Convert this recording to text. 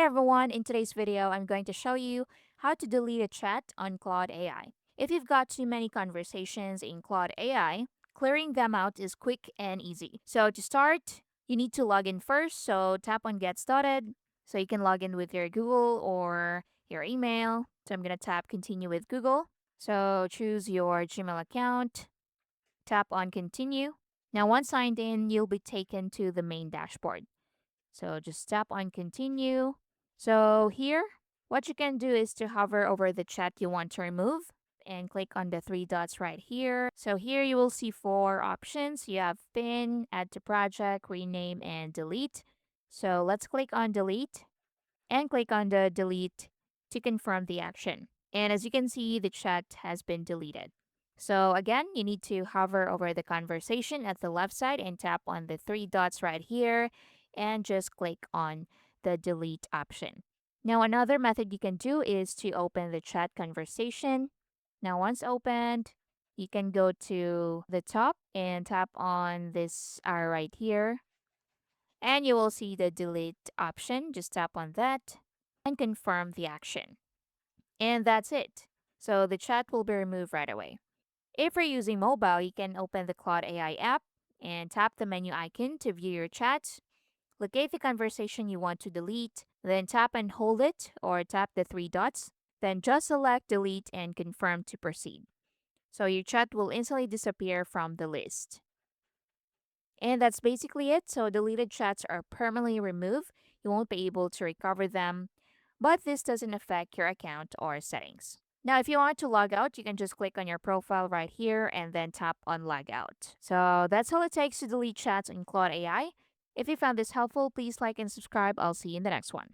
Hey everyone, in today's video, I'm going to show you how to delete a chat on Claude AI. If you've got too many conversations in Claude AI, clearing them out is quick and easy. So to start, you need to log in first. So tap on Get Started. So you can log in with your Google or your email. So I'm going to tap Continue with Google. So choose your Gmail account. Tap on Continue. Now, once signed in, you'll be taken to the main dashboard. So just tap on continue. So here, what you can do is to hover over the chat you want to remove and click on the three dots right here. So here you will see four options. You have pin, add to project, rename, and delete. So let's click on delete and click on the delete to confirm the action. And as you can see, the chat has been deleted. So again, you need to hover over the conversation at the left side and tap on the three dots right here and just click on the delete option. Now, another method you can do is to open the chat conversation. Now, once opened, you can go to the top and tap on this arrow right here and you will see the delete option. Just tap on that and confirm the action. And that's it. So the chat will be removed right away. If you're using mobile, you can open the Claude AI app and tap the menu icon to view your chats. Locate the conversation you want to delete, then tap and hold it or tap the three dots. Then just select delete and confirm to proceed. So your chat will instantly disappear from the list. And that's basically it. So deleted chats are permanently removed. You won't be able to recover them, but this doesn't affect your account or settings. Now, if you want to log out, you can just click on your profile right here and then tap on log out. So that's all it takes to delete chats in Claude AI. If you found this helpful, please like and subscribe. I'll see you in the next one.